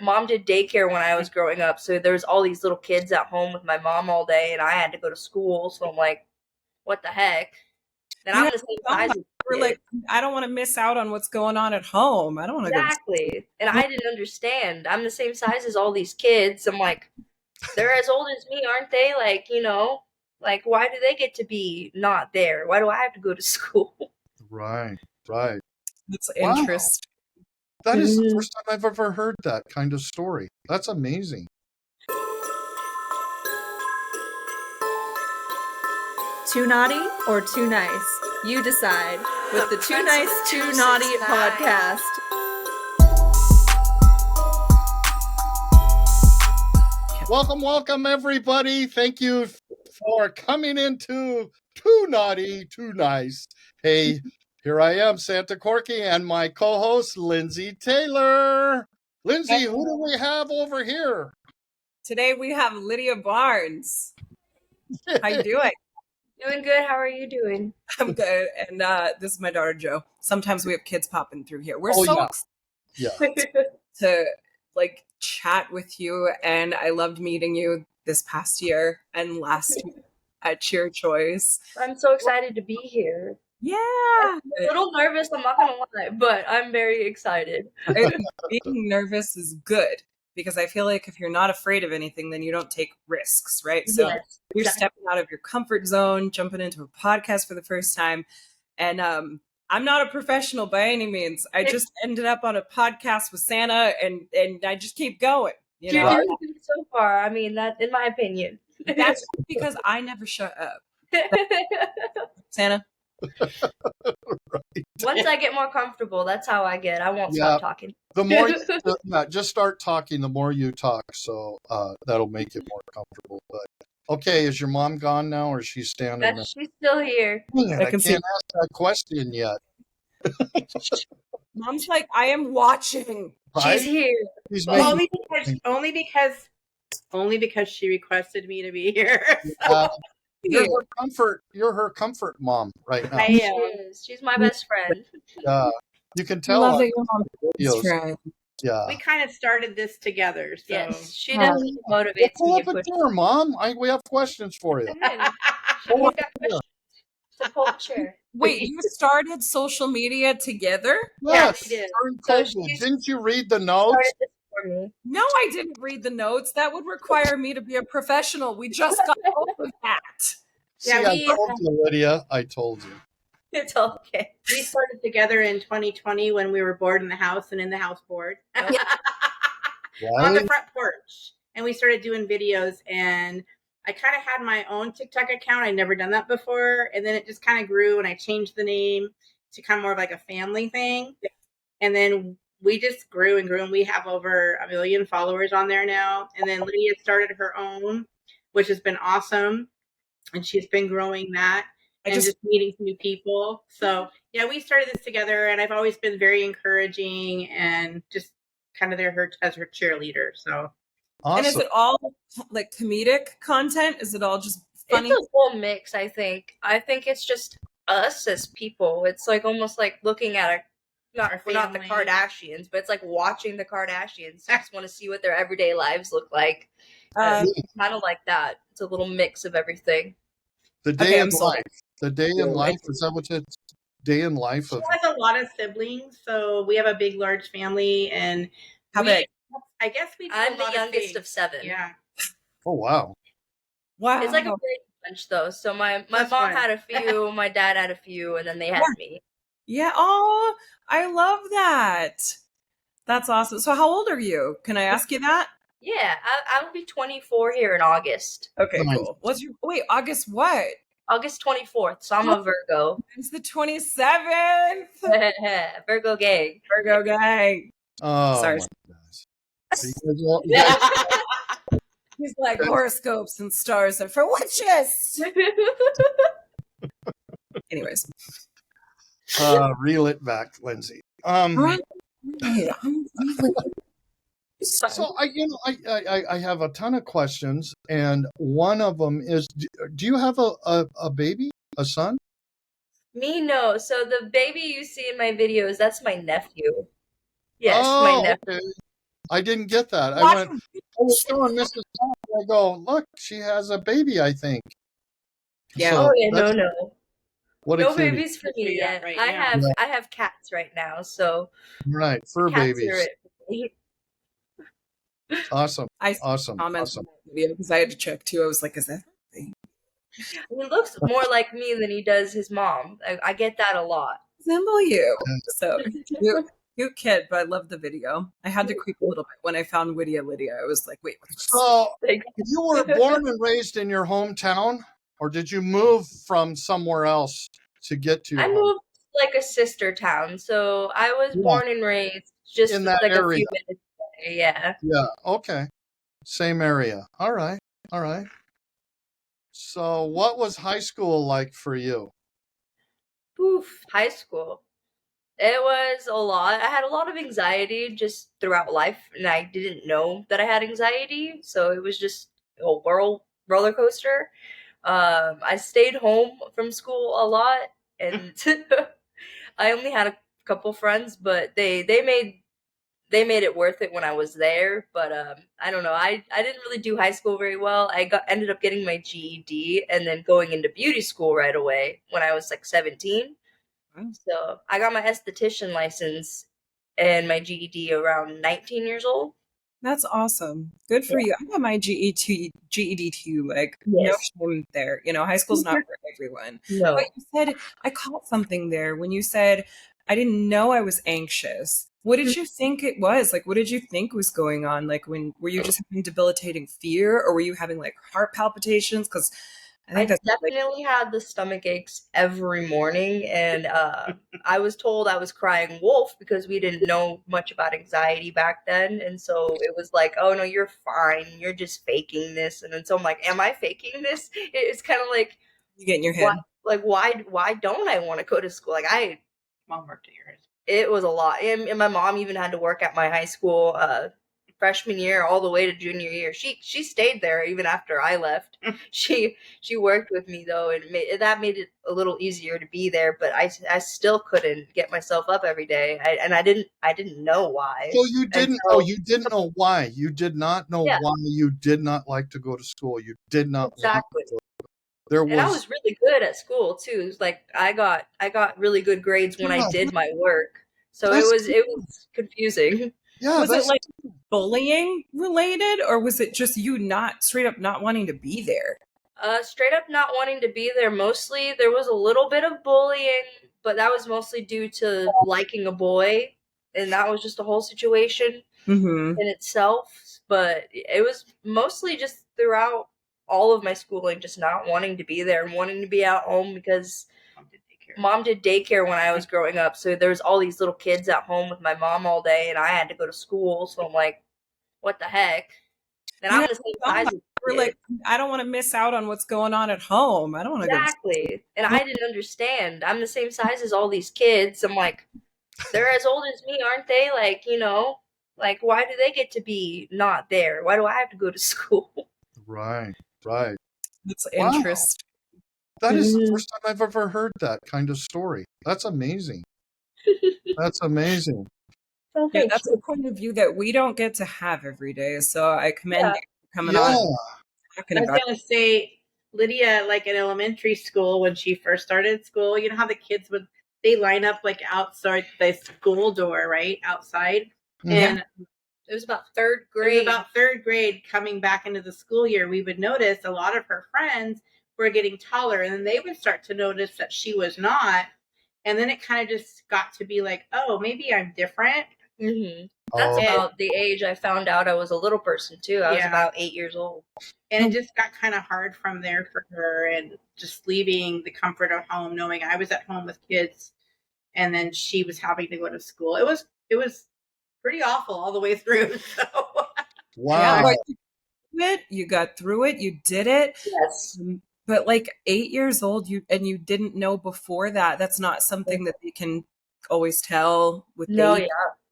Mom did daycare when I was growing up, so there was all these little kids at home with my mom all day, and I had to go to school. So I'm like, what the heck? And I'm the same size as We're kids. like, I don't want to miss out on what's going on at home. I don't want to go. Exactly. And I didn't understand. I'm the same size as all these kids. I'm like, they're as old as me, aren't they? Like, like why do they get to be not there? Why do I have to go to school? Right. It's Wow. interesting. That is the first time I've ever heard that kind of story. That's amazing. Too naughty or too nice? You decide with the Too Nice, Too Naughty podcast. Welcome, everybody. Thank you for coming into Too Naughty, Too Nice. Hey, here I am, Santa Corky, and my co-host, Lindsay Taylor. Lindsay, who do we have over here? Today we have Lydia Barnes. How you doing? Doing good. How are you doing? I'm good. And this is my daughter, Jo. Sometimes we have kids popping through here. We're excited to chat with you, and I loved meeting you this past year and last year at Cheer Choice. I'm so excited to be here. Yeah. I'm a little nervous, I'm not going to lie, but I'm very excited. Being nervous is good because I feel like if you're not afraid of anything, then you don't take risks, right? So yes, you're exactly. stepping out of your comfort zone, jumping into a podcast for the first time. And I'm not a professional by any means. I just ended up on a podcast with Santa, and I just keep going. You're doing good so far. I mean, that, in my opinion. That's because I never shut up. Santa? Right. Once I get more comfortable, that's how I get. I won't stop talking. The more just start talking, the more you talk. So that'll make it more comfortable. But okay, is your mom gone now, or is she standing there? She's still here. Man, I can't ask that question yet. Mom's like, I am watching. She's here. Only because she requested me to be here. You're her comfort mom right now. I am. She's my best friend. You can tell. Love that your mom's best friend. Yeah. We kind of started this together. So. Yes, she definitely motivates pull me. Up a chair, Mom. We have questions for you. Pull a chair. Wait, you started social media together? Yes. Yeah, we did. Didn't you read the notes? No, I didn't read the notes. That would require me to be a professional. We just got over that. See, I told you, Lydia. I told you. It's okay. We started together in 2020 when we were bored in the house and in the house board. On the front porch. And we started doing videos, and I kind of had my own TikTok account. I'd never done that before. And then it just kind of grew, and I changed the name to kind of more of like a family thing. And then we just grew and grew, and we have over 1 million followers on there now. And then Lydia started her own, which has been awesome. And she's been growing that and just meeting new people. So, yeah, we started this together, and I've always been very encouraging and just kind of there as her cheerleader. So, awesome. And is it all like comedic content? Is it all just funny? It's a whole mix, I think. I think it's just us as people. It's like almost like looking at not the Kardashians, but it's like watching the Kardashians. I just want to see what their everyday lives look like. It's kind of like that. It's a little mix of everything. The day in life. The day in life. Is that what it's? Day in life. She has a lot of siblings, so we have a big, large family. And how big? I guess I'm the youngest of 7. Yeah. Oh wow. Wow. It's like a big bunch though. So my mom had a few, my dad had a few, and then they had me. Yeah. Oh, I love that. That's awesome. So how old are you? Can I ask you that? Yeah, I will be 24 here in August. Okay, cool. August what? August 24th. So I'm a Virgo. It's the 27th. Virgo gang. Virgo gang. Oh, sorry. He's like, horoscopes and stars are for witches. Anyways. Reel it back, Lindsay. So I have a ton of questions, and one of them is: do you have a baby, a son? Me, no. So the baby you see in my videos, that's my nephew. Yes, my nephew. Okay. I didn't get that. I went, I was showing Mrs. Tom. I go, look, she has a baby, I think. Yeah. So Oh yeah, no. what a No cutie. babies for me yet. Right I now. have Yeah. I have cats right now, so Right, fur cats are babies. it for me. Awesome. I saw Awesome. comments Awesome. on that video because I had to check too. I was like, is that thing? He looks more like me than he does his mom. I get that a lot. Resemble you? So cute kid, but I love the video. I had to creep a little bit when I found Lydia. I was like, wait, what is this? So Like, you were born and raised in your hometown, or did you move from somewhere else to get to your I home? moved to, like, a sister town, so I was Yeah. born and raised just In that like a area. few minutes away. Yeah. Yeah. Okay. Same area. All right. All right. So what was high school like for you? Oof, high school. It was a lot. I had a lot of anxiety just throughout life, and I didn't know that I had anxiety, so it was just a roller coaster. I stayed home from school a lot, and I only had a couple friends, but they made it worth it when I was there. But I don't know. I didn't really do high school very well. Ended up getting my GED and then going into beauty school right away when I was like 17. Wow. So I got my esthetician license and my GED around 19 years old. That's awesome. Good for you. I got my GED too. Like, no Yes. shame there. You know, high school's not for everyone. No. But you said, I caught something there when you said, I didn't know I was anxious. What did you think it was? Like, what did you think was going on? Like, were you just having debilitating fear, or were you having like heart palpitations? Because I think I that's like, definitely had the stomach aches every morning, and I was told I was crying wolf because we didn't know much about anxiety back then, and so it was like, oh no, you're fine, you're just faking this, and then so I'm like, am I faking this? It's kind of like, you get in your head. why don't I want to go to school? Like Mom worked at yours. it was a lot, and my mom even had to work at my high school freshman year all the way to junior year. She stayed there even after I left. she worked with me though, and that made it a little easier to be there. But I still couldn't get myself up every day, I didn't know why. So you didn't so, you didn't know why. You did not know Yeah. why you did not like to go to school. You did not Exactly. want to go. There And I was was really good at school too. It was like I got really good grades when I did my work. So it was confusing. yeah, Was it like bullying related, or was it just you not straight up not wanting to be there? Straight up not wanting to be there. Mostly there was a little bit of bullying, but that was mostly due to liking a boy, and that was just a whole situation Mm-hmm. in itself. But it was mostly just throughout all of my schooling, just not wanting to be there and wanting to be at home because mom did daycare when I was growing up. So there's all these little kids at home with my mom all day, and I had to go to school. So I'm like, what the heck? And I'm the same size as We're like, I don't want to miss out on what's going on at home. I don't want to exactly. And I didn't understand. I'm the same size as all these kids. I'm like, they're as old as me, aren't they? Like, like why do they get to be not there? Why do I have to go to school? right. It's Wow. interesting. That is the first time I've ever heard that kind of story. That's amazing. That's amazing. Oh, Yeah, thank that's you. a point of view that we don't get to have every day. So I commend Yeah. you for coming Yeah. on talking I was about going to say, Lydia, like in elementary school, when she first started school, you know how the kids they line up like outside the school door, right? Outside. Mhm. And It was about third it was grade. about third grade coming back into the school year, we would notice a lot of her friends were getting taller, and then they would start to notice that she was not. And then it kind of just got to be like, oh, maybe I'm different. Mm-hmm. That's Oh, about the age I found out I was a little person too. I was Yeah. about 8 years old. And it just got kind of hard from there for her, and just leaving the comfort of home, knowing I was at home with kids, and then she was having to go to school. It was pretty awful all the way through. So wow. Yeah, you got through it, you did it. Yes. But like 8 years old, you didn't know before that. That's not something that they can always tell with No, age.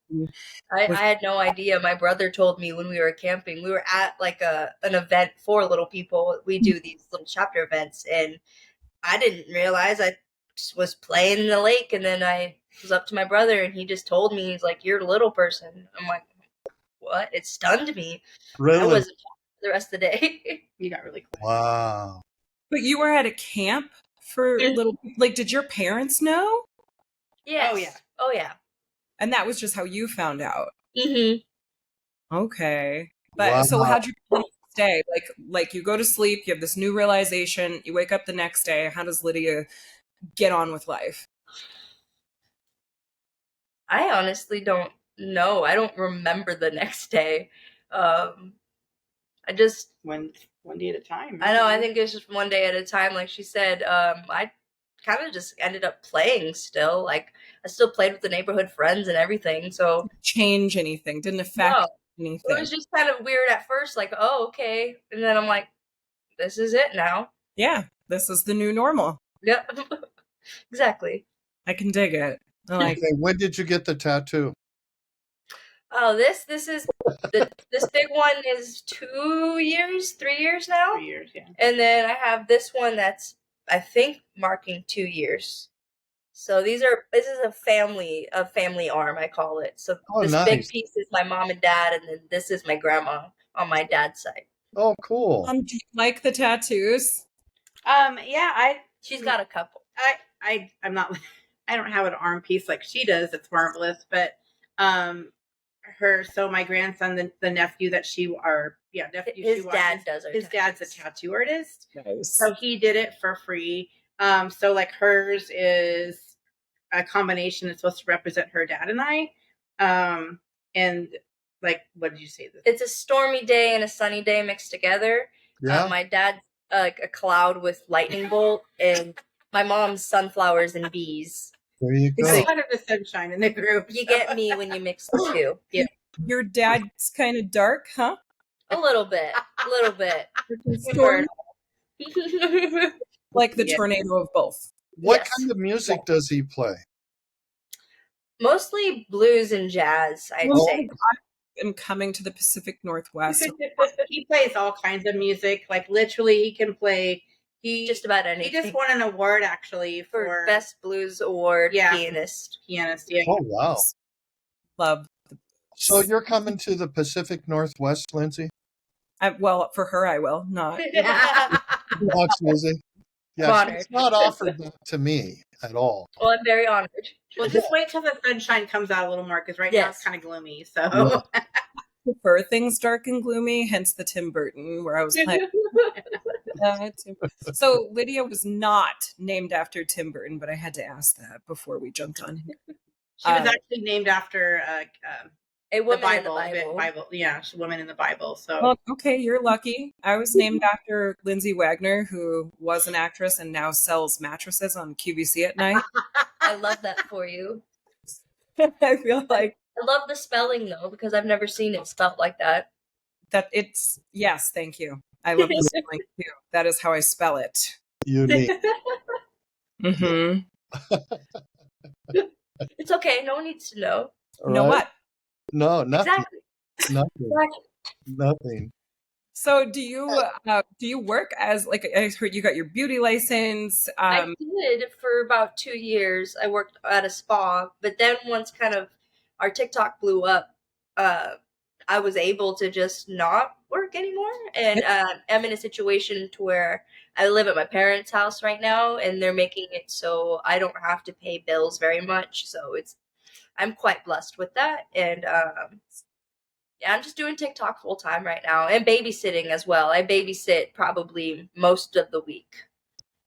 yeah. I had no idea. My brother told me when we were camping, we were at like an event for little people. We do these little chapter events, and I didn't realize I just was playing in the lake, and then I was up to my brother, and he just told me, he's like, "You're a little person." I'm like, what? It stunned me. Really? I wasn't the rest of the day. You got really close. Wow. But you were at a camp for little, like, did your parents know? Yes. Oh, yeah. Oh, yeah. And that was just how you found out. Mm-hmm. Okay. But Wow. so how'd you feel the next day? Like you go to sleep, you have this new realization, you wake up the next day. How does Lydia get on with life? I honestly don't know. I don't remember the next day. I just One day at a time. I know. I think it's just one day at a time. Like she said, I kind of just ended up playing still. Like I still played with the neighborhood friends and everything. So Change anything? Didn't affect no, anything? it was just kind of weird at first. Like, oh, okay, and then I'm like, this is it now. Yeah, this is the new normal. Yep, exactly. I can dig it. I like Okay, when did you get the tattoo? Oh, this is this big one is 2 years, 3 years now. 3 years, yeah. And then I have this one that's, I think, marking 2 years. So this is a family arm, I call it. So this big nice. piece is my mom and dad, and then this is my grandma on my dad's side. Oh, cool. Do you like the tattoos? Yeah, She's got a couple. I'm not. I don't have an arm piece like she does. It's marvelous, but so my grandson, the nephew that nephew His dad does our his dad's a tattoo artist, Nice. so he did it for free. So like hers is a combination. It's supposed to represent her dad and I. And like, what did you say? It's a stormy day and a sunny day mixed together. Yeah. My dad's a cloud with lightning bolt, and my mom's sunflowers and bees. There you go. It's kind of the sunshine in the group. You get me when you mix the two. Yeah. Your dad's kind of dark, huh? A little bit. Storm, like the Yeah. tornado of both. What Yes. kind of music does he play? Mostly blues and jazz, I'd Well, say. I'm coming to the Pacific Northwest. He plays all kinds of music. Like literally, he can play. Just about He anything. just won an award actually for Best Blues Award pianist. Yeah. Oh, wow. Love. So you're coming to the Pacific Northwest, Lindsay? Well, for her, I will not. Watch, Lindsay. Yeah, Honored. she's not offered that to me at all. Well, I'm very honored. Well, just wait till the sunshine comes out a little more because right now it's kind of gloomy. So Prefer things dark and gloomy, hence the Tim Burton, where I was playing. So Lydia was not named after Tim Burton, but I had to ask that before we jumped on here. she was actually named after A woman the in the Bible. Yeah, she's a woman in the Bible. So Well, okay, you're lucky. I was named after Lindsay Wagner, who was an actress and now sells mattresses on QVC at night. I love that for you. I feel like I love the spelling though, because I've never seen it spelled like that. that it's, yes, thank you. I love the spelling too. That is how I spell it. Unique. Mm-hmm. It's okay. No one needs to know. All Know right? what? No, nothing. Exactly. Nothing. Exactly. Nothing. So do you work as, like, I heard you got your beauty license? I did for about 2 years. I worked at a spa, but then once kind of our TikTok blew up, I was able to just not work anymore. And I'm in a situation to where I live at my parents' house right now, and they're making it so I don't have to pay bills very much. So I'm quite blessed with that. And yeah, I'm just doing TikTok full time right now and babysitting as well. I babysit probably most of the week.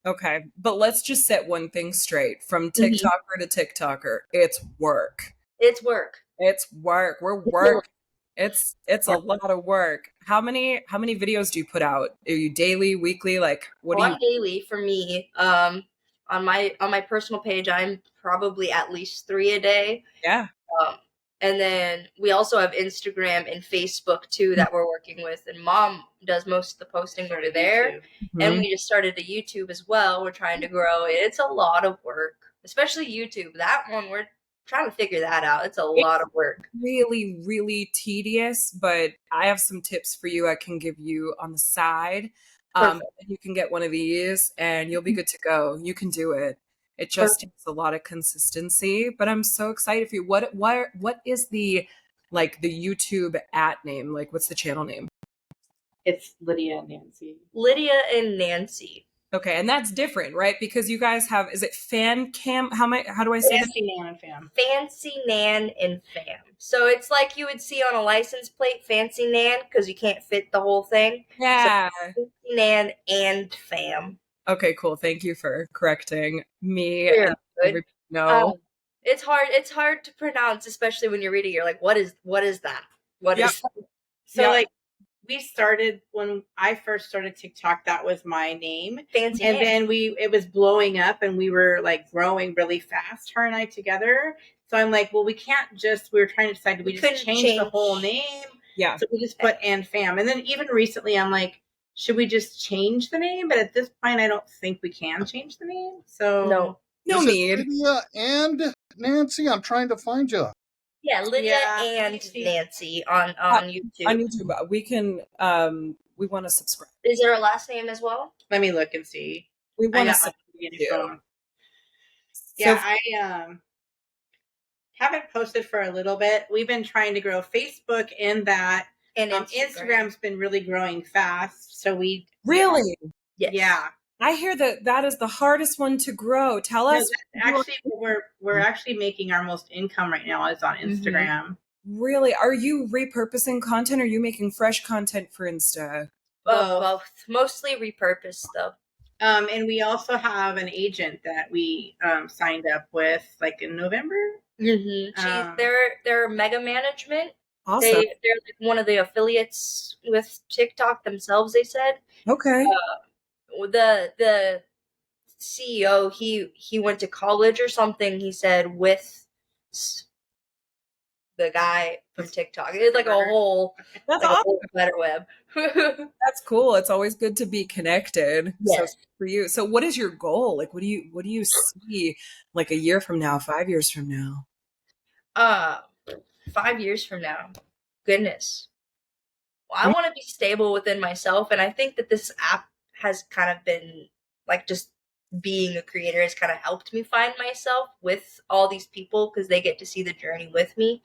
Okay, but let's just set one thing straight. From TikToker to TikToker, it's work. It's work. It's work. We're work. It's a lot of work. How many videos do you put out? Are you daily, weekly? Like, what do you? Daily for me. On my personal page, I'm probably at least 3 a day. Yeah. And then we also have Instagram and Facebook too that we're working with, and Mom does most of the posting over there. Mm-hmm. And we just started a YouTube as well. We're trying to grow it. It's a lot of work, especially YouTube. That one, we're trying to figure that out. It's a lot of work. Really, really tedious, but I have some tips for you I can give you on the side. You can get one of these and you'll be good to go. You can do it. It just takes a lot of consistency, but I'm so excited for you. What is the like the YouTube @ name? Like, what's the channel name? It's Lydia and Nancy. Lydia and Nancy. Okay, and that's different, right? Because you guys have, is it fan cam? How do I say that? Fancy Nan and Fam. Fancy Nan and Fam. So it's like you would see on a license plate, Fancy Nan, because you can't fit the whole thing. Yeah. So Fancy Nan and Fam. Okay, cool. Thank you for correcting me. You're good. No. It's hard to pronounce, especially when you're reading. You're like, what is that? What is that? So like we started when I first started TikTok, that was my name. Fancy and Nan. then it was blowing up and we were like growing really fast, her and I together. So I'm like, well, we were trying to decide, do we just change the whole name? Yeah. So we just put and Fam. And then even recently I'm like, should we just change the name? But at this point, I don't think we can change the name. So no need. Lydia and Nancy, I'm trying to find you. Yeah, Lydia and Nancy on YouTube. On YouTube, we can. We want to subscribe. Is there a last name as well? Let me look and see. We want to subscribe. Yeah, I haven't posted for a little bit. We've been trying to grow Facebook in that, and Instagram's been really growing fast. So we really, yeah. I hear that is the hardest one to grow. Tell us. Actually, we're actually making our most income right now is on Instagram. Really? Are you repurposing content? Or are you making fresh content for Insta? Both. Mostly repurposed though. And we also have an agent that we signed up with like in November. Mm-hmm. They're Mega Management. Awesome. They're like one of the affiliates with TikTok themselves. They said. Okay. The CEO, he went to college or something. He said with the guy from TikTok. It's like a whole better web. That's cool. It's always good to be connected. Yes. So for you. So what is your goal? Like, what do you see like a year from now, 5 years from now? 5 years from now. Goodness. Well, I want to be stable within myself, and I think that this app has kind of been like just being a creator has kind of helped me find myself with all these people because they get to see the journey with me.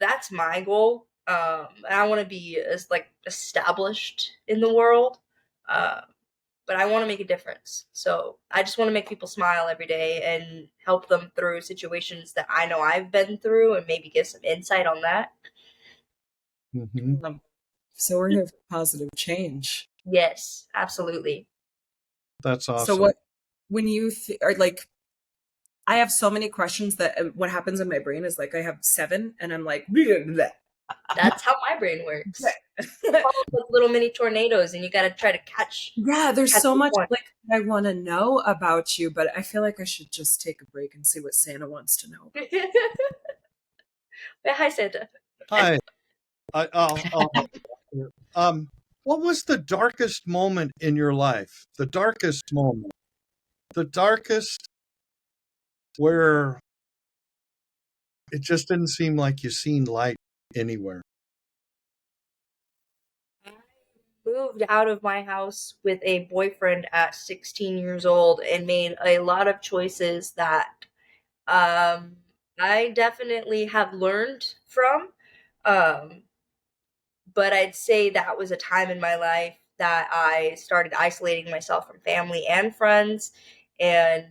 That's my goal. And I want to be as like established in the world, but I want to make a difference. So I just want to make people smile every day and help them through situations that I know I've been through, and maybe get some insight on that. Mm-hmm. So we're here for positive change. Yes, absolutely. That's awesome. So when you are like, I have so many questions that what happens in my brain is like I have 7 and I'm like, bleh. That's how my brain works. Like little mini tornadoes, and you got to try to catch. Yeah, there's so much like I want to know about you, but I feel like I should just take a break and see what Santa wants to know. Hi, Santa. Hi. What was the darkest moment in your life? The darkest moment. The darkest where it just didn't seem like you seen light anywhere. I moved out of my house with a boyfriend at 16 years old and made a lot of choices that I definitely have learned from. But I'd say that was a time in my life that I started isolating myself from family and friends, and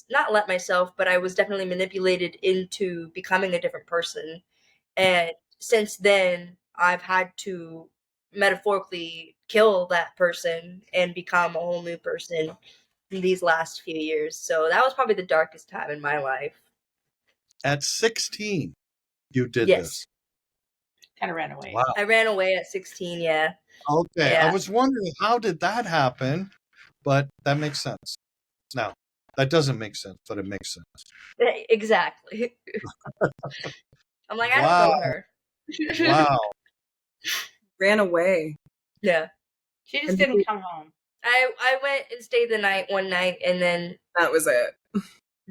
not let myself, but I was definitely manipulated into becoming a different person. And since then, I've had to metaphorically kill that person and become a whole new person in these last few years. So that was probably the darkest time in my life. At 16, you did this. Kind of ran away. Wow. I ran away at 16, yeah. Okay. Yeah. I was wondering, how did that happen? But that makes sense. Now, that doesn't make sense, but it makes sense. Exactly. I'm like, I don't know her. Wow. Ran away. Yeah. She just didn't come home. I went and stayed the night one night, and then that was it.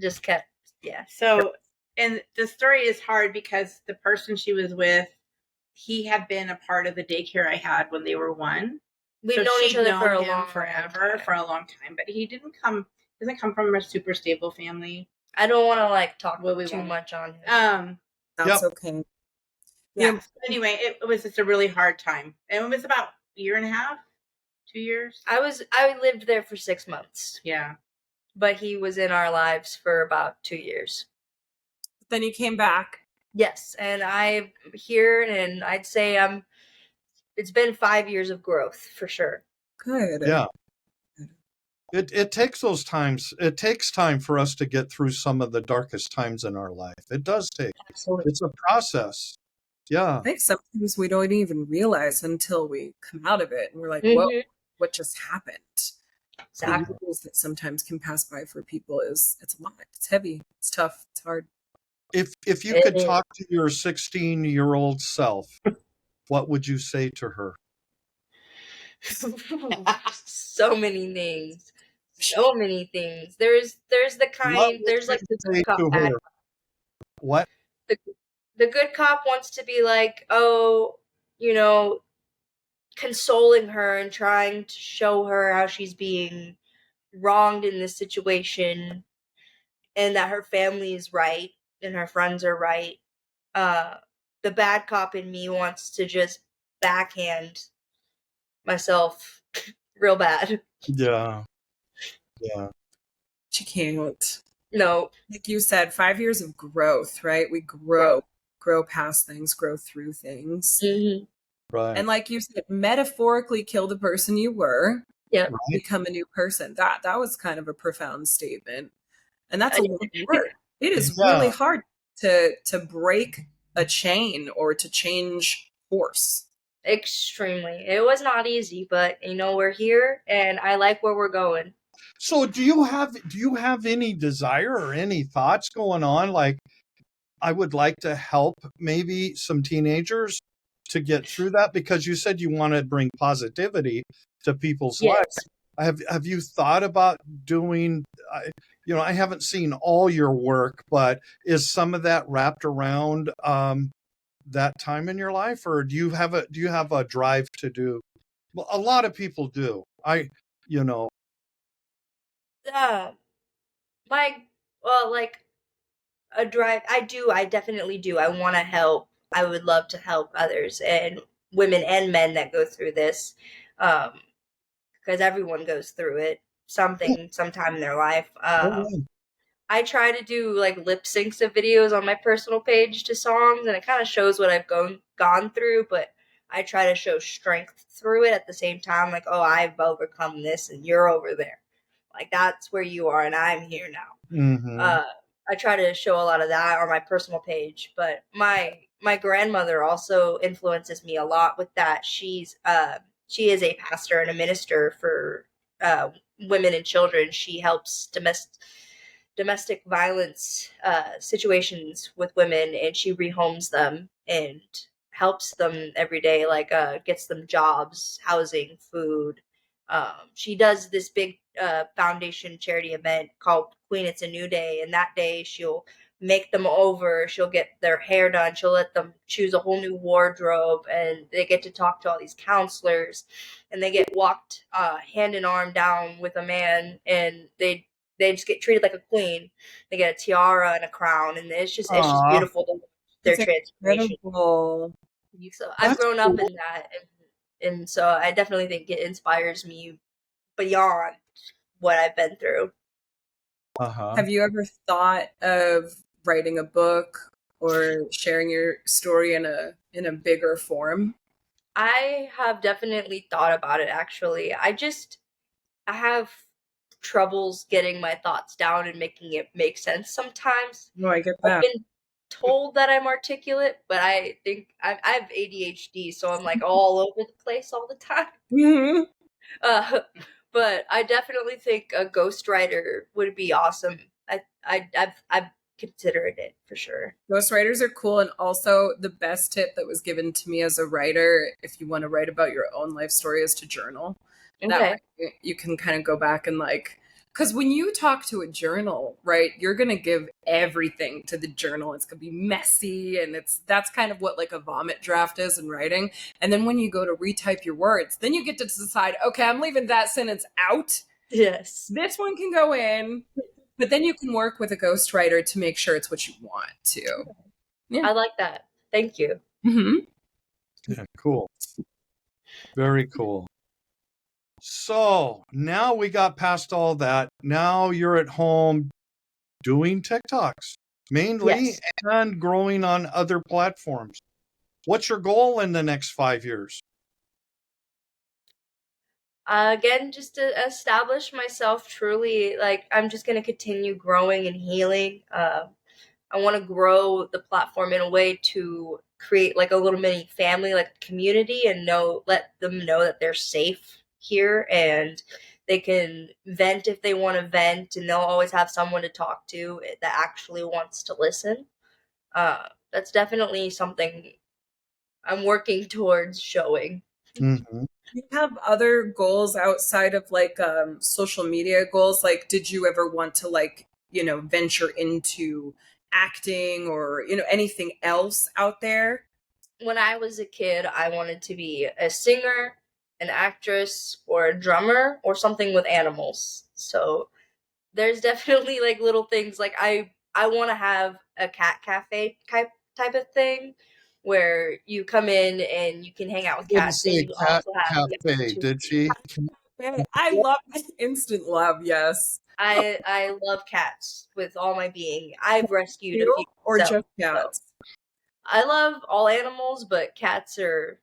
Just kept, yeah. So, and the story is hard because the person she was with, he had been a part of the daycare I had when they were 1. We've known each other for a long time, but he doesn't come from a super stable family. I don't want to like talk too much on him. That's okay. Yeah. So anyway, it was just a really hard time. And it was about a year and a half, 2 years. I lived there for 6 months. Yeah. But he was in our lives for about 2 years. Then you came back. Yes, and I'm here, and I'd say it's been 5 years of growth for sure. Good. Yeah. It takes those times. It takes time for us to get through some of the darkest times in our life. It does take. Absolutely. It's a process. Yeah. I think sometimes we don't even realize until we come out of it and we're like, Mhm. whoa, what just happened? Exactly. The years that sometimes can pass by for people it's a lot. It's heavy. It's tough. It's hard. If you It could is. talk to your 16-year-old self, what would you say to her? So many things. So many things. There's the kind. There's like the Say good cop, to bad her. What? the good cop wants to be like, oh, you know, consoling her and trying to show her how she's being wronged in this situation and that her family is right and her friends are right. The bad cop in me wants to just backhand myself real bad. Yeah. Yeah. She can't. No. Like you said, 5 years of growth, right? We grow past things, grow through things. Mm-hmm. Right. And like you said, metaphorically kill the person you were. Yeah. Right. Become a new person. That was kind of a profound statement. And that's a lot of work. It is really hard to break a chain or to change course. Extremely. It was not easy, but we're here and I like where we're going. So do you have any desire or any thoughts going on? Like, I would like to help maybe some teenagers to get through that, because you said you want to bring positivity to people's lives. Have you thought about doing, I haven't seen all your work, but is some of that wrapped around that time in your life, or do you have a drive to do? Well, a lot of people do. Like a drive. I definitely do. I want to help. I would love to help others and women and men that go through this. Because everyone goes through it sometime in their life. I try to do like lip syncs of videos on my personal page to songs, and it kind of shows what I've gone through, but I try to show strength through it at the same time. Like, oh, I've overcome this and you're over there. Like, that's where you are and I'm here now. Mm-hmm. I try to show a lot of that on my personal page, but my grandmother also influences me a lot with that. She is a pastor and a minister for women and children. She helps domestic violence situations with women, and she rehomes them and helps them every day, like gets them jobs, housing, food. She does this big foundation charity event called Queen It's a New Day, and that day she'll make them over, she'll get their hair done, she'll let them choose a whole new wardrobe, and they get to talk to all these counselors, and they get walked hand in arm down with a man, and they just get treated like a queen. They get a tiara and a crown, and it's just beautiful to watch their transformation. Incredible. So I've grown up in that, and so I definitely think it inspires me beyond what I've been through. Have you ever thought of writing a book or sharing your story in a bigger form? I have definitely thought about it, actually. I have troubles getting my thoughts down and making it make sense sometimes. No, I get that. I've been told that I'm articulate, but I think I have ADHD, so I'm like all over the place all the time. Mm-hmm. But I definitely think a ghostwriter would be awesome. I've considered it for sure. Ghostwriters are cool, and also the best tip that was given to me as a writer, if you want to write about your own life story, is to journal. Okay. That way you can kind of go back and because when you talk to a journal, right, you're going to give everything to the journal. It's going to be messy, and that's kind of what like a vomit draft is in writing. And then when you go to retype your words, then you get to decide, okay, I'm leaving that sentence out. Yes. This one can go in, but then you can work with a ghostwriter to make sure it's what you want to. Yeah. I like that. Thank you. Mm-hmm. Yeah, cool. Very cool. So now we got past all that. Now you're at home doing TikToks mainly Yes. and growing on other platforms. What's your goal in the next 5 years? Again, just to establish myself truly, like I'm just gonna continue growing and healing. I want to grow the platform in a way to create like a little mini family, like a community, and let them know that they're safe here and they can vent if they want to vent, and they'll always have someone to talk to that actually wants to listen. That's definitely something I'm working towards showing. Mm-hmm. Do you have other goals outside of like social media goals? Like, did you ever want to like, venture into acting or, anything else out there? When I was a kid, I wanted to be a singer, an actress, or a drummer, or something with animals. So there's definitely like little things like I want to have a cat cafe type of thing where you come in and you can hang out with Didn't cats and say you cat also have the cafe, opportunity. did she? I love instant love, yes. I love cats with all my being. I've rescued a You few or myself, just so cats? I love all animals, but cats are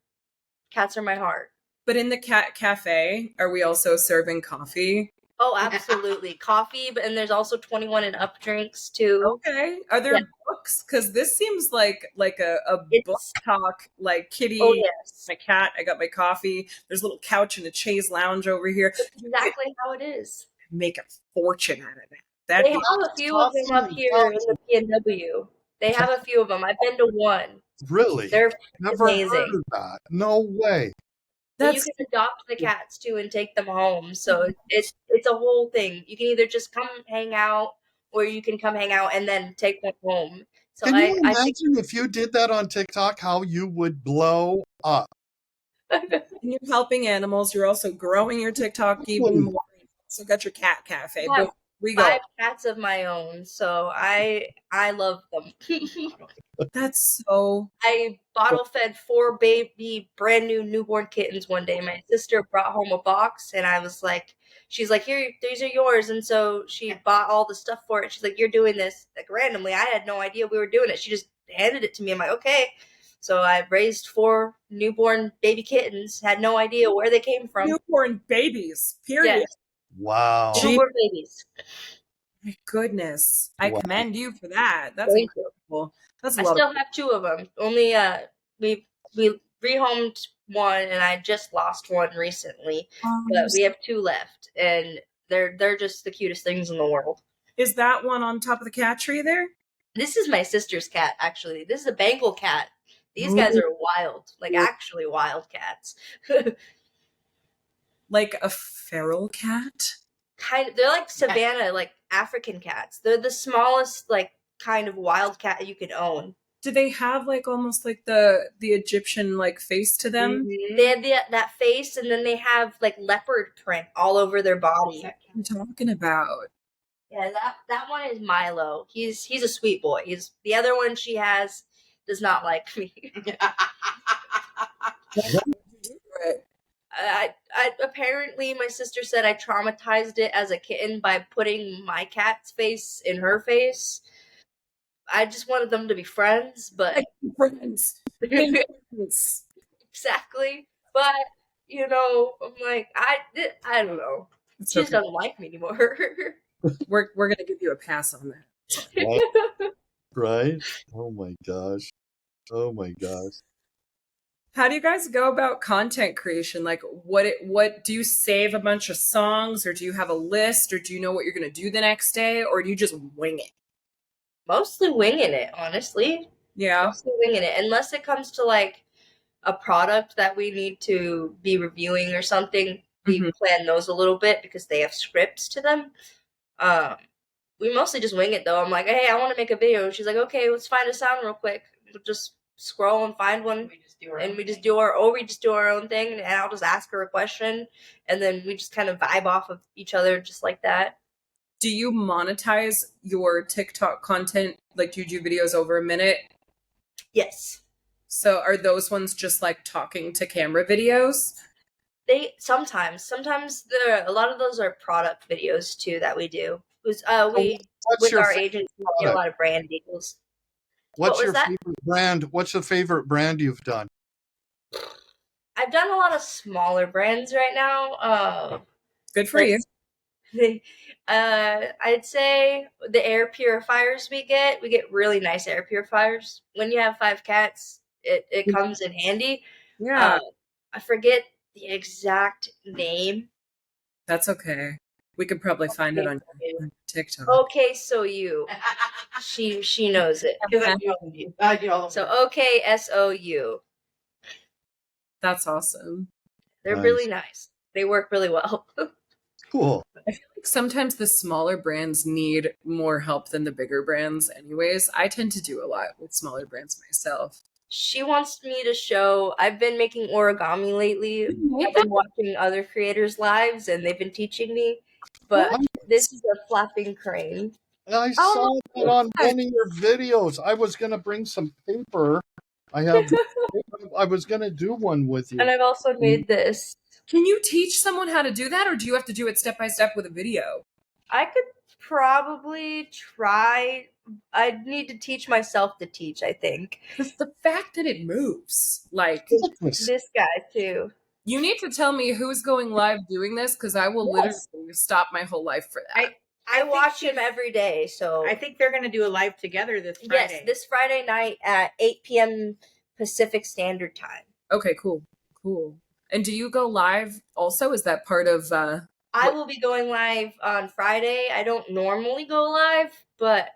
my heart. But in the cat cafe, are we also serving coffee? Oh, absolutely. Coffee, and there's also 21 and up drinks too. Okay. Are there Yeah. books? Because this seems like a book It's talk, like oh kitty, yes. my cat, I got my coffee. There's a little couch in a chaise lounge over here. That's exactly how it is. Make a fortune out of that. They That'd be have a few of them Coffee up and here in the coffee. PNW. They have a few of them. I've been to one. Really? They're Never heard amazing. of that. No way. But you That's can adopt the cats too and take them home. So it's a whole thing. You can either just come hang out, or you can come hang out and then take one home. So Can you I think imagine if you did that on TikTok, how you would blow up? and you're helping animals. You're also growing your TikTok even more. So got your cat cafe. I have Boom. We go. 5 cats of my own, so I love them. That's so I bottle fed 4 baby brand new newborn kittens one day. My sister brought home a box and I was like, she's like, here, these are yours. And so she bought all the stuff for it. She's like, you're doing this like randomly. I had no idea we were doing it. She just handed it to me. I'm like, okay. So I raised 4 newborn baby kittens, had no idea where they came from. newborn babies, period. Yes, Wow. newborn babies. My goodness. I Wow. commend you for that. That's Thank you. incredible. That's a I lot still of have 2 of them. Only we rehomed one, and I just lost one recently. But we have 2 left, and they're just the cutest things in the world. Is that one on top of the cat tree there? This is my sister's cat, actually. This is a Bengal cat. These guys are wild, like actually wild cats. Like a feral cat? They're like savannah, like African cats. They're the smallest, like kind of wild cat you could own. Do they have like almost like the Egyptian like face to them? Mm-hmm. They have that face, and then they have like leopard print all over their body. What are you talking about? Yeah, that one is Milo. He's a sweet boy. He's the other one she has does not like me. I apparently my sister said I traumatized it as a kitten by putting my cat's face in her face. I just wanted them to be friends, but Friends. exactly. But I'm like I don't know. It's She just okay. doesn't like me anymore. We're gonna give you a pass on that. Right? Right? Oh my gosh. Oh my gosh. How do you guys go about content creation? Like what do you save a bunch of songs, or do you have a list, or do you know what you're gonna do the next day, or do you just wing it? Mostly winging it, honestly. Yeah. Mostly winging it. Unless it comes to like a product that we need to be reviewing or something, we plan those a little bit because they have scripts to them. We mostly just wing it though. I'm like, hey, I want to make a video. She's like, okay, let's find a sound real quick. We'll just scroll and find one. We just do our own thing, and I'll just ask her a question, and then we just kind of vibe off of each other just like that. Do you monetize your TikTok content? Like, do you do videos over a minute? Yes. So are those ones just like talking to camera videos? They sometimes a lot of those are product videos too that we do. We What's with your our favorite agents we get a product? lot of brand deals. What's What was your that? favorite brand? What's the favorite brand you've done? I've done a lot of smaller brands right now. Good for you. Let's I'd say the air purifiers we get really nice air purifiers. When you have 5 cats, it comes in handy. Yeah, I forget the exact name. that's okay. We could probably find it on TikTok. Okay, so you. She knows it. I do all of So them. OKSOU. That's awesome. They're Nice. really nice. They work really well. Cool. I feel like sometimes the smaller brands need more help than the bigger brands anyways. I tend to do a lot with smaller brands myself. She wants me to show. I've been making origami lately. I've been watching other creators' lives and they've been teaching me. But this is a flapping crane. I saw that on one of your videos. I was going to bring some paper. I was going to do one with you. And I've also made this. Can you teach someone how to do that, or do you have to do it step by step with a video? I could probably try. I'd need to teach myself to teach, I think. Just the fact that it moves, like, This guy, too. you need to tell me who's going live doing this, because I will literally stop my whole life for that. I watch him every day, so. I think they're going to do a live together this Friday. Yes, this Friday night at 8 p.m. Pacific Standard Time. Okay, cool. And do you go live also? Is that part of... I will be going live on Friday. I don't normally go live, but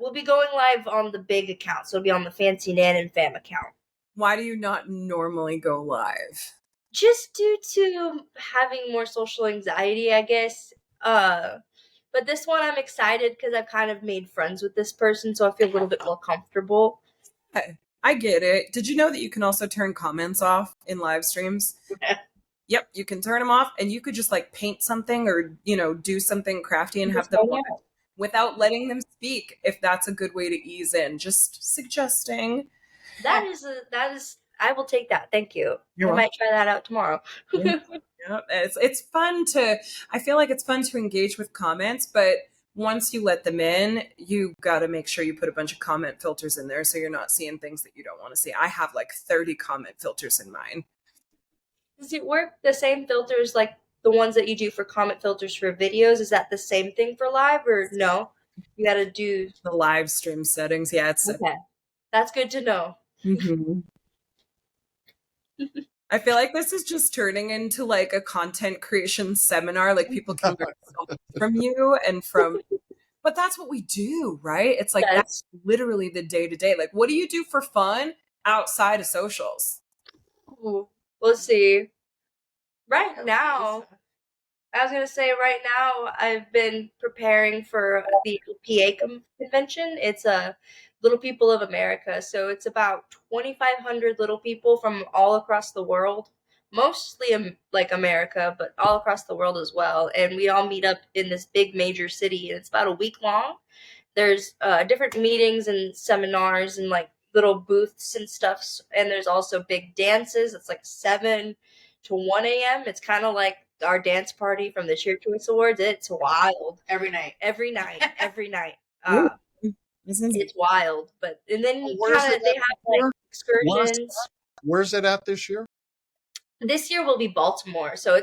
we'll be going live on the big account. So it'll be on the Fancy Nan and Fam account. Why do you not normally go live? Just due to having more social anxiety, I guess. But this one I'm excited because I've kind of made friends with this person, so I feel a little bit more comfortable. Hey, I get it. Did you know that you can also turn comments off in live streams? Yep, you can turn them off, and you could just like paint something or, do something crafty and have them watch without letting them speak, if that's a good way to ease in. Just suggesting. That is I will take that. Thank you. You're I might try that out tomorrow. Yeah, it's fun I feel like it's fun to engage with comments, but once you let them in, you got to make sure you put a bunch of comment filters in there so you're not seeing things that you don't want to see. I have like 30 comment filters in mine. Does it work the same filters like the ones that you do for comment filters for videos? Is that the same thing for live or no? You got to do the live stream settings. Yeah, it's okay. That's good to know. Mm-hmm. I feel like this is just turning into like a content creation seminar. Like people can learn so much from you and but that's what we do, right? It's like that's literally the day to day. Like, what do you do for fun outside of socials? Ooh, we'll see. Right now, I was gonna say right now I've been preparing for the PA convention. It's a Little People of America, so it's about 2,500 little people from all across the world, mostly like America, but all across the world as well. And we all meet up in this big major city, and it's about a week long. There's different meetings and seminars and like little booths and stuff, and there's also big dances. It's like 7 to 1 a.m. It's kind of like our dance party from the Cheer Choice Awards. It's wild. Every night. It's wild, but and then they have like excursions. Where's it at this year? This year will be Baltimore, so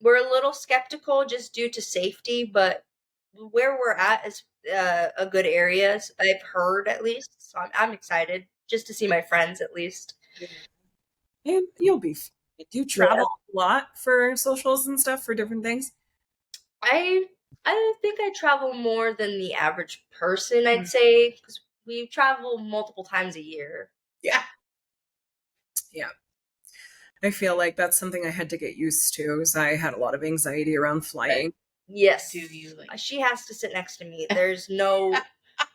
we're a little skeptical just due to safety, but where we're at is a good area. I've heard at least, so I'm excited just to see my friends at least. And you'll be fine. Do you travel a lot for socials and stuff for different things? I think I travel more than the average person, I'd say, because we travel multiple times a year. Yeah. I feel like that's something I had to get used to, because I had a lot of anxiety around flying. Yes. She has to sit next to me. There's no...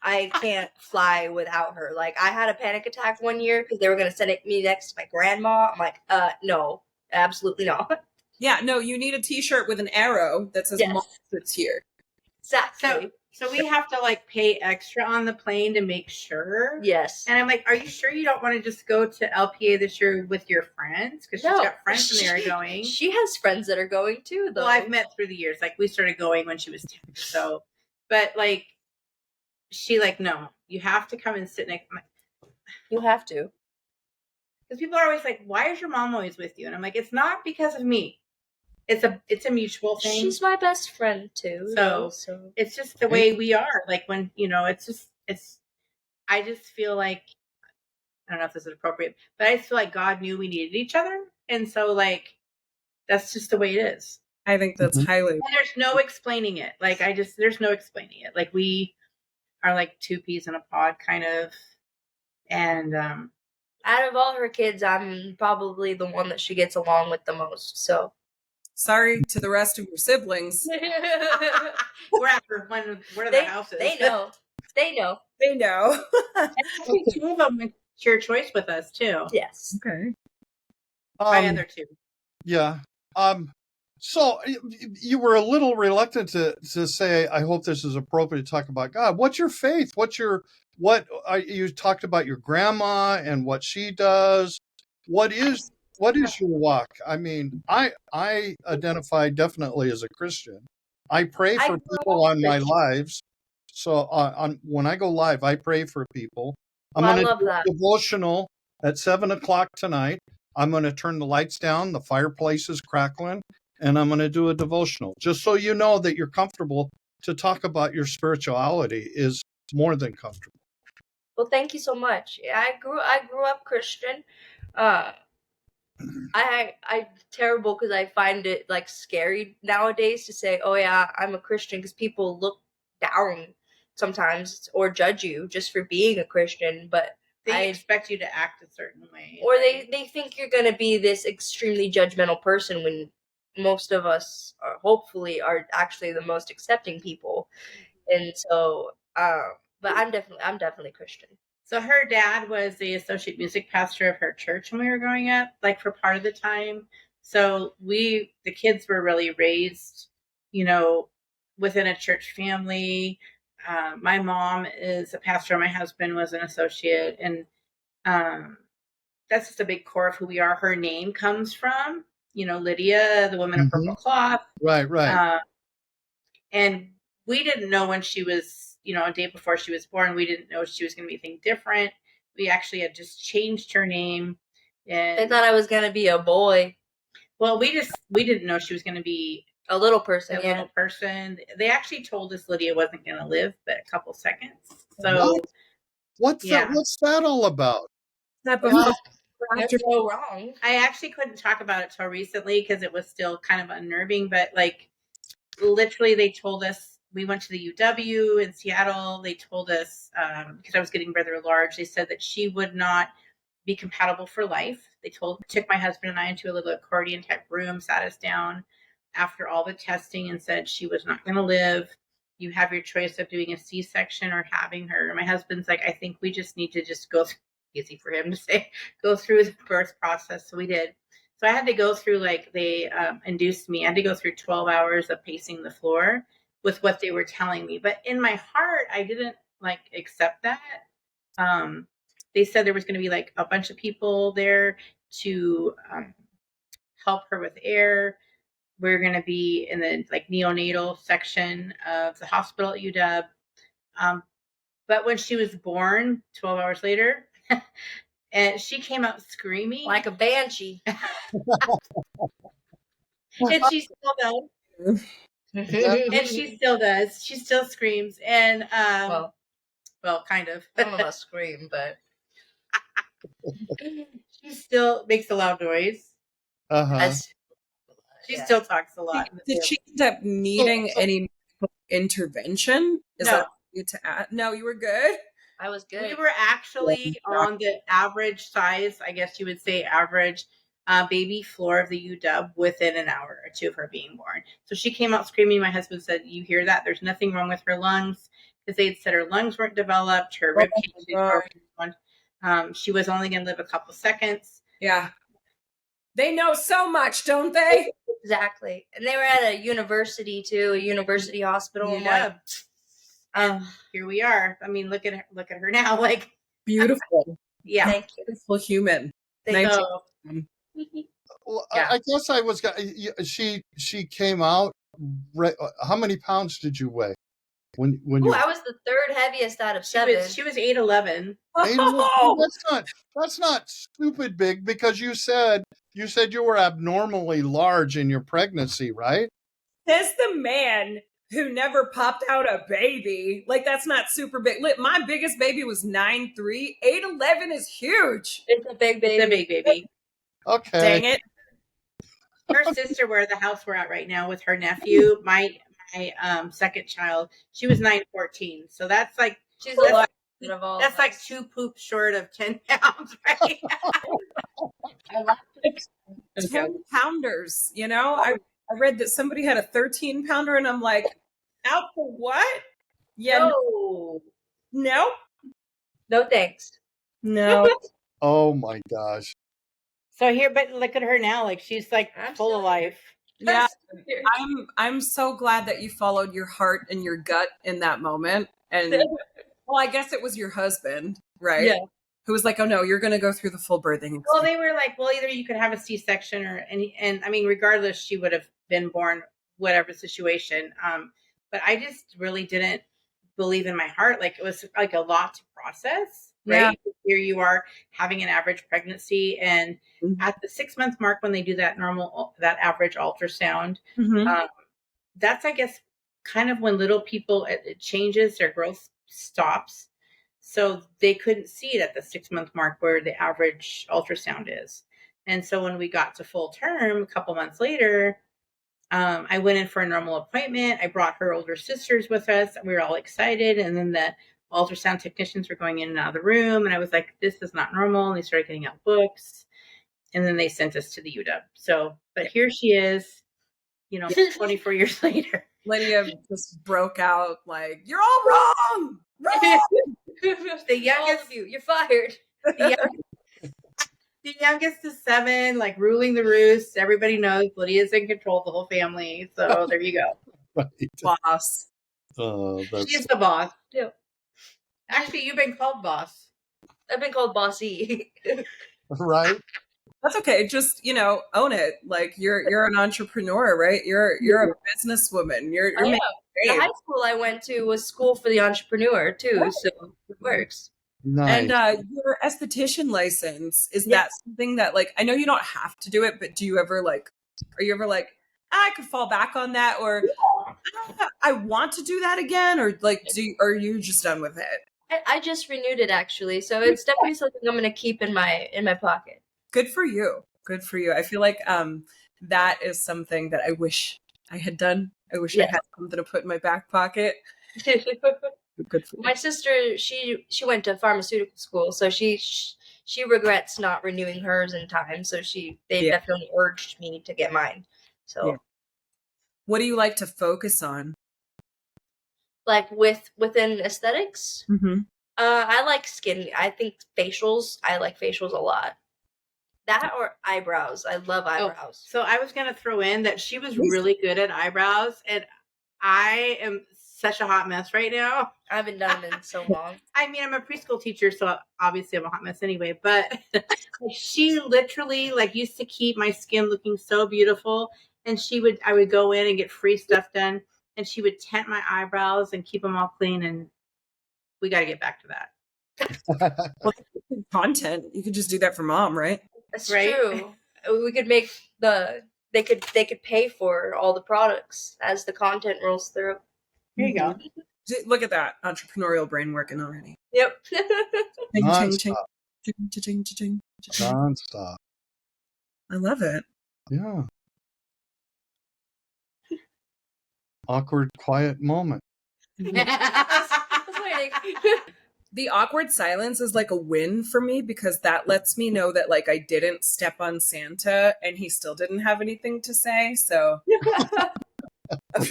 I can't fly without her. Like, I had a panic attack one year because they were going to send me next to my grandma. I'm like, no, absolutely not. Yeah, no, you need a t-shirt with an arrow that says Mom sits here. Exactly. So we have to like pay extra on the plane to make sure. Yes. And I'm like, are you sure you don't want to just go to LPA this year with your friends? Because she's got friends and they're going. She has friends that are going too, though. Well, I've met through the years. Like we started going when she was 10. So, but like, she like, no, you have to come and sit next. You have to. Because people are always like, why is your mom always with you? And I'm like, it's not because of me. It's a mutual thing. She's my best friend too. So it's just the way we are. Like when, I just feel like, I don't know if this is appropriate, but I just feel like God knew we needed each other. And so like, that's just the way it is. I think that's highly. And there's no explaining it. Like there's no explaining it. Like we are like two peas in a pod kind of. And, out of all her kids, I'm probably the one that she gets along with the most. So sorry to the rest of your siblings. we're after one of the houses. They know. They know. They know. Actually, two of them share choice with us too. Yes. Okay. My other two. Yeah. So you were a little reluctant to say, I hope this is appropriate to talk about God. What's your faith? You talked about your grandma and what she does. What is your walk? I mean, I identify definitely as a Christian. I pray for people on my lives. So when I go live, I pray for people. I'm going to do a devotional at 7:00 tonight. I'm going to turn the lights down. The fireplace is crackling. And I'm going to do a devotional. Just so you know that you're comfortable to talk about your spirituality is more than comfortable. Well, thank you so much. I grew up Christian. I terrible because I find it like scary nowadays to say, oh yeah, I'm a Christian, because people look down sometimes or judge you just for being a Christian, but they expect you to act a certain way. Or they think you're going to be this extremely judgmental person when most of us hopefully are actually the most accepting people. And so but I'm definitely Christian. So her dad was the associate music pastor of her church when we were growing up, like for part of the time. So the kids were really raised, within a church family. My mom is a pastor. My husband was an associate. And that's just a big core of who we are. Her name comes from, Lydia, the woman of purple cloth. Right. And we didn't know when she was, a day before she was born, we didn't know she was going to be anything different. We actually had just changed her name. And they thought I was going to be a boy. Well, we didn't know she was going to be a little person. Little person. They actually told us Lydia wasn't going to live but a couple seconds. So what's that all about? That's so wrong. I actually couldn't talk about it till recently because it was still kind of unnerving. But like, literally, they told us, we went to the UW in Seattle. They told us because I was getting rather large. They said that she would not be compatible for life. They took my husband and I into a little accordion type room, sat us down after all the testing, and said she was not going to live. You have your choice of doing a C-section or having her. My husband's like, I think we just need to just go through. Easy for him to say, go through the birth process. So we did. So I had to go through, like, they induced me. I had to go through 12 hours of pacing the floor with what they were telling me. But in my heart, I didn't like accept that. They said there was going to be like a bunch of people there to help her with air. We're going to be in the like neonatal section of the hospital at UW. But when she was born, 12 hours later, and she came out screaming like a banshee. And she still does. And she still does. She still screams. And well, kind of. I don't know about scream, but she still makes a loud noise. She still talks a lot. Did she end up needing any intervention? Is that to add? No, you were good. I was good. We were actually on the average size, I guess you would say average baby floor of the UW within an hour or two of her being born. So she came out screaming. My husband said, you hear that? There's nothing wrong with her lungs. Because they had said her lungs weren't developed. Her rib cage she was only going to live a couple seconds. Yeah. They know so much, don't they? Exactly. And they were at a university too, a university hospital. Yeah. Here we are. I mean, look at her now. Like, Beautiful. yeah. Thank you. Beautiful human. Thank Nice. you. Well, Yeah. I guess I was. She came out. How many pounds did you weigh when you? I was the third heaviest out of 7. She was 8'11". That's not stupid big, because you said you were abnormally large in your pregnancy, right? Says the man who never popped out a baby. Like, that's not super big. My biggest baby was 9'3". 8'11" is huge. It's a big baby. It's a big baby. Okay. Dang it. Her sister, where the house we're at right now with her nephew, my second child, she was 9'14". So that's like that's like 2 poops short of 10 pounds, right? 10 pounders, you know? I read that somebody had a 13 pounder, and I'm like, out for what? Yeah. No. No thanks. No. Oh my gosh. So here, but look at her now. Like, she's like full of life. Yeah. I'm so glad that you followed your heart and your gut in that moment. And well, I guess it was your husband, right? Yeah. Who was like, oh no, you're going to go through the full birthing. Well, they were like, well, either you could have a C-section and I mean, regardless, she would have been born, whatever situation. But I just really didn't believe in my heart. Like, it was like a lot to process, right? Yeah. Here you are having an average pregnancy, and at the 6-month mark, when they do that average ultrasound, that's, I guess, kind of when little people, it changes, their growth stops. So they couldn't see it at the 6-month mark where the average ultrasound is. And so when we got to full term, a couple months later, I went in for a normal appointment. I brought her older sisters with us. We were all excited. And then the ultrasound technicians were going in and out of the room. And I was like, this is not normal. And they started getting out books. And then they sent us to the UW. So, but here she is, 24 years later. Lydia just broke out like, you're all wrong. The youngest of you, you're fired. The youngest is 7, like ruling the roost. Everybody knows Lydia's in control of the whole family. So there you go. Right. Boss. She's the boss. Yeah. Actually, you've been called boss. I've been called bossy. Right. That's okay. Just, own it. Like, you're an entrepreneur, right? You're a businesswoman. You're the high school I went to was school for the entrepreneur too, so it works. Nice. And your esthetician license, is that something that, like, I know you don't have to do it, but do you ever are you ever like, I could fall back on that, or I want to do that again, or like, are you just done with it? I just renewed it actually, so it's definitely something I'm gonna keep in my pocket. Good for you. Good for you. I feel like that is something that I wish I had done. I wish I had something to put in my back pocket. Good for you. My sister, she went to pharmaceutical school, so she regrets not renewing hers in time. So they definitely urged me to get mine. So, what do you like to focus on? Like within aesthetics, I like skin. I think facials. I like facials a lot. That or eyebrows. I love eyebrows. So I was going to throw in that she was really good at eyebrows, and I am such a hot mess right now. I haven't done them in so long. I mean, I'm a preschool teacher, so obviously I'm a hot mess anyway, but she literally used to keep my skin looking so beautiful, and I would go in and get free stuff done, and she would tint my eyebrows and keep them all clean, and we got to get back to that. Well, content. You could just do that for mom, right? That's true. We could make they could pay for all the products as the content rolls through. There you go. Look at that entrepreneurial brain working already. Yep. Non-stop. I love it. Yeah. Awkward, quiet moment. The awkward silence is like a win for me, because that lets me know that I didn't step on Santa and he still didn't have anything to say. So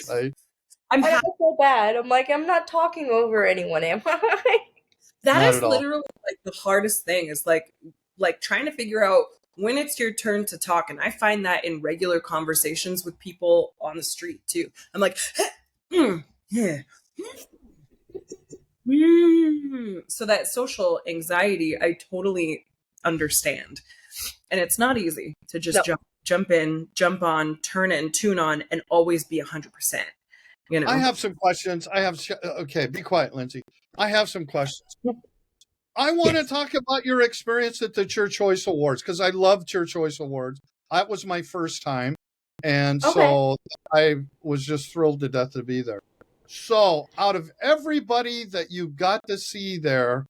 Right. I feel bad. I'm like, I'm not talking over anyone, am I? That is literally the hardest thing, is like trying to figure out when it's your turn to talk. And I find that in regular conversations with people on the street too. I'm like, yeah. So that social anxiety, I totally understand. And it's not easy to just jump in, jump on, turn in, tune on, and always be 100%. You know, I have some questions. Okay, be quiet, Lindsay. I have some questions. I want to talk about your experience at the Cheer Choice Awards because I love Cheer Choice Awards. That was my first time. And so I was just thrilled to death to be there. So out of everybody that you got to see there,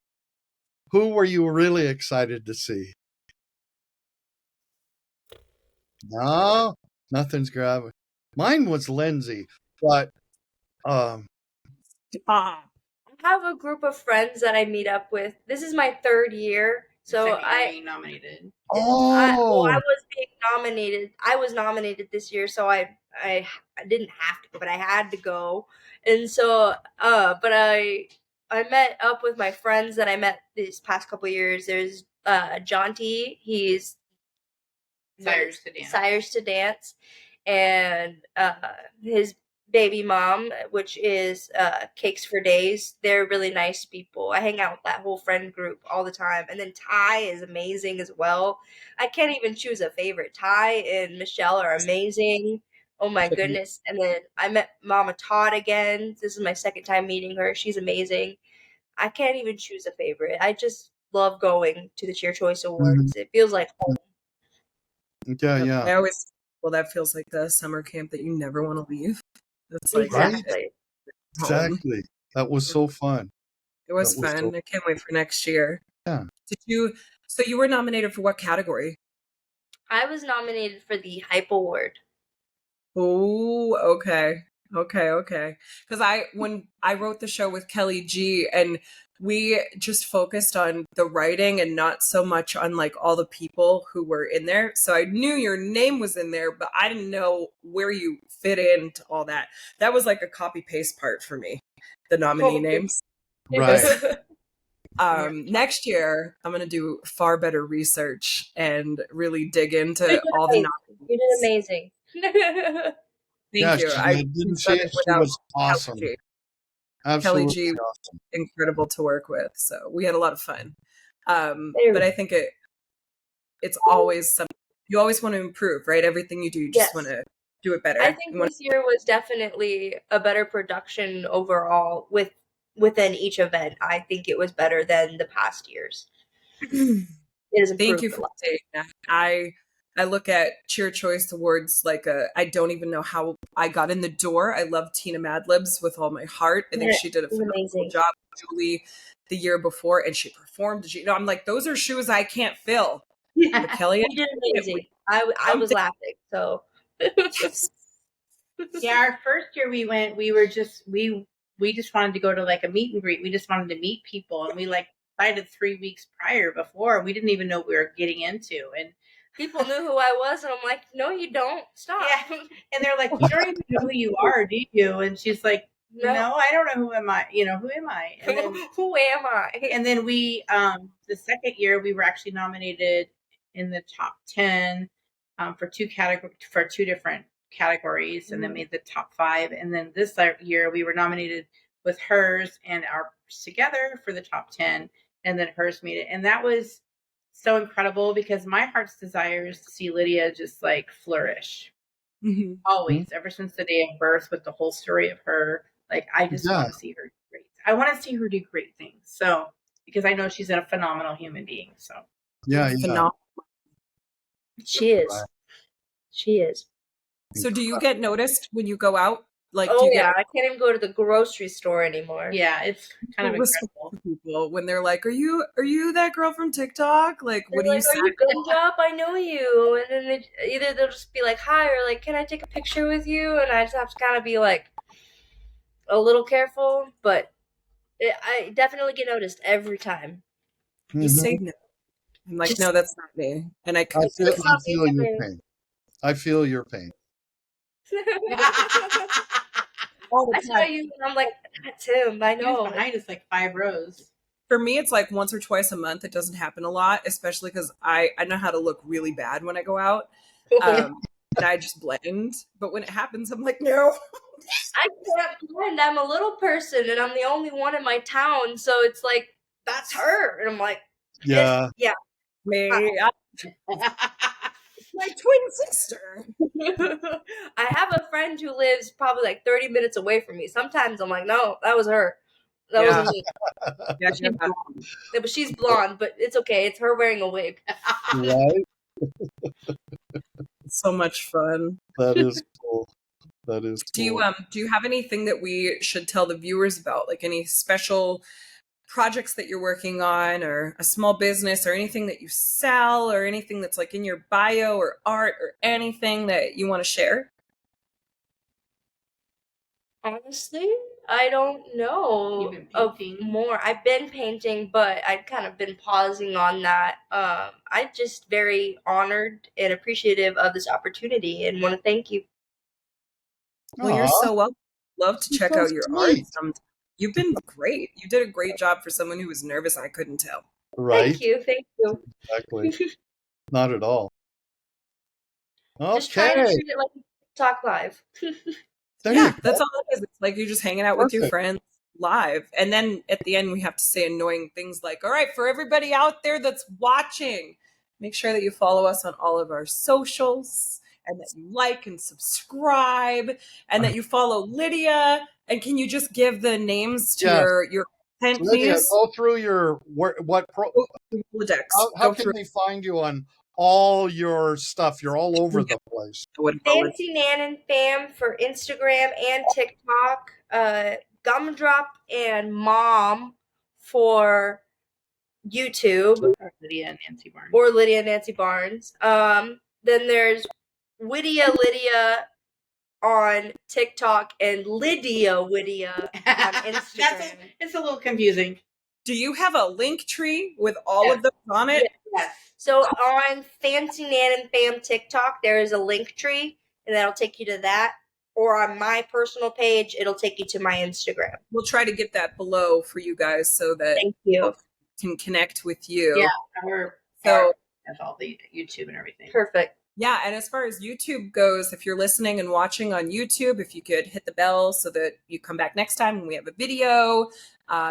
who were you really excited to see? No, nothing's grabbing. Mine was Lindsay, but I have a group of friends that I meet up with. This is my 3rd year, so I nominated. I was being nominated. I was nominated this year, so I didn't have to, but I had to go. And so, but I met up with my friends that I met these past couple years. There's John T. He's Sires to Dance, and his baby mom, which is Cakes for Days. They're really nice people. I hang out with that whole friend group all the time. And then Ty is amazing as well. I can't even choose a favorite. Ty and Michelle are amazing. Oh my goodness. And then I met Mama Todd again. This is my 2nd time meeting her. She's amazing. I can't even choose a favorite. I just love going to the Cheer Choice Awards. It feels like home. Yeah. I always, that feels like the summer camp that you never want to leave. It's like, exactly. That was so fun. It was fun. I can't wait for next year. Yeah. So you were nominated for what category? I was nominated for the Hype Award. Oh, okay. Because when I wrote the show with Kelly G, and we just focused on the writing and not so much on like all the people who were in there. So I knew your name was in there, but I didn't know where you fit into all that. That was like a copy paste part for me, the nominee names. Right. Next year, I'm going to do far better research and really dig into all the nominees. You did amazing. Thank you. She was awesome. Absolutely Kelly G, awesome. Incredible to work with. So we had a lot of fun. But I think it's always something you always want to improve, right? Everything you do, you just want to do it better. I think this year was definitely a better production overall within each event. I think it was better than the past years. It is improved. Thank you for saying that. I look at Cheer Choice Awards like I don't even know how I got in the door. I love Tina Madlibs with all my heart. I think she did a phenomenal job. Julie the year before, and she performed. I'm like, those are shoes I can't fill. Yeah, Kelly, you did amazing. I was laughing. So yeah, our first year we went, we just wanted to go to like a meet and greet. We just wanted to meet people, and we like decided 3 weeks prior before. We didn't even know what we were getting into, and people knew who I was, and I'm like, no, you don't. Stop. Yeah. And they're like, you don't even know who you are, do you? And she's like, no, I don't know who am I. Who am I? And then, who am I? And then we, the second year, we were actually nominated in the top 10 for two different categories, and then made the top 5. And then this year, we were nominated with hers and ours together for the top 10, and then hers made it, and that was so incredible because my heart's desire is to see Lydia just like flourish. Always, ever since the day of birth, with the whole story of her. Like, I just want to see her do great. I want to see her do great things. So, because I know she's a phenomenal human being. So, phenomenal. She is. She is. So, do you get noticed when you go out? Like, I can't even go to the grocery store anymore. Yeah, it's kind of incredible. People when they're like, "Are you that girl from TikTok?" Like, what do you say? Good job, I know you. And then they'll just be like, "Hi," or like, "Can I take a picture with you?" And I just have to kind of be like a little careful, but I definitely get noticed every time. You say no. I'm like, no, that's not me. And I feel your pain. I feel your pain. I saw you, and I'm like, that's him. I know. He was behind us like 5 rows. For me, it's like once or twice a month. It doesn't happen a lot, especially because I know how to look really bad when I go out. and I just blend. But when it happens, I'm like, no. I can't blend. I'm a little person, and I'm the only one in my town. So it's like, that's her, and I'm like, Yeah. yeah. Me, my twin sister. I have a friend who lives probably like 30 minutes away from me. Sometimes I'm like, no, that was her. That wasn't me. Yeah, She's blonde. Yeah, but she's blonde, but it's okay. It's her wearing a wig. Right? so much fun. That is cool. That is cool. Do you have anything that we should tell the viewers about? Like any special projects that you're working on, or a small business, or anything that you sell, or anything that's like in your bio or art, or anything that you want to share? Honestly, I don't know. You've been painting more. I've been painting, but I've kind of been pausing on that. I'm just very honored and appreciative of this opportunity, and want to thank you. Well, you're so welcome. Love to check so out your sweet. art sometime. You've been great. You did a great job for someone who was nervous. I couldn't tell. Right? Thank you. Exactly. Not at all. Just trying to Okay. treat it like Talk Live. That's all it is. It's like you're just hanging out with your friends live. And then at the end, we have to say annoying things like, all right, for everybody out there that's watching, make sure that you follow us on all of our socials, and that you like and subscribe, and that you follow Lydia. And can you just give the names to your content, Lydia, please? go through your how can they find you on all your stuff? You're all over the place. Fancy Nan and Fam for Instagram and TikTok. Gumdrop and Mom for YouTube. Or Lydia and Nancy Barnes. Or Lydia and Nancy Barnes. Then there's Lydia on TikTok and Lydia on Instagram. It's a little confusing. Do you have a link tree with all of those on it? Yes. So on Fancy Nan and Fam TikTok, there is a link tree, and that'll take you to that. Or on my personal page, it'll take you to my Instagram. We'll try to get that below for you guys so that people can connect with you. Yeah, that's all the YouTube and everything. Perfect. Yeah, and as far as YouTube goes, if you're listening and watching on YouTube, if you could hit the bell so that you come back next time when we have a video,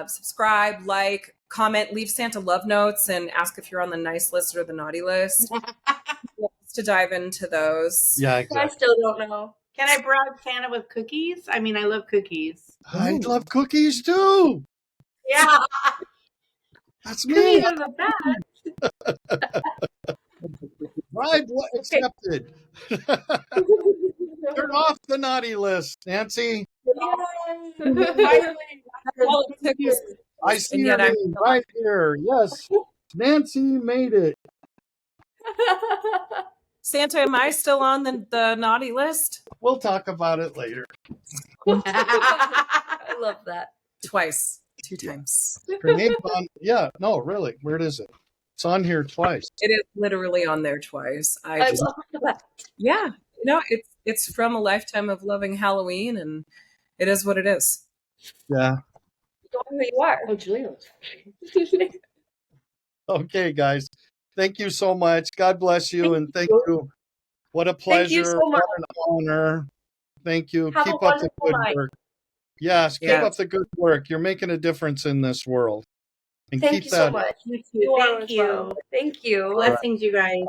subscribe, like, comment, leave Santa love notes, and ask if you're on the nice list or the naughty list. To dive into those. Yeah, exactly. I still don't know. Can I bribe Santa with cookies? I mean, I love cookies. I love cookies too. Yeah. That's me. Cookies are the best. Bribe accepted. Turn off the naughty list, Nancy. I see your name right here. Yes, Nancy made it. Santa, am I still on the naughty list? We'll talk about it later. I love that. Twice. 2 times. Her name's on. Yeah, no, really. Where is it? It's on here twice. It is literally on there twice. I love that. Yeah. No, it's from a lifetime of loving Halloween, and it is what it is. Yeah. You don't know who you are. Oh, Julia. Okay, guys. Thank you so much. God bless you, and thank you. What a pleasure. Thank you so much. What an honor. Thank you. Have keep a up the good night. work. Yes, keep up the good work. You're making a difference in this world. And Thank keep you that so much. You too. Thank you. Thank you. Blessings, you guys.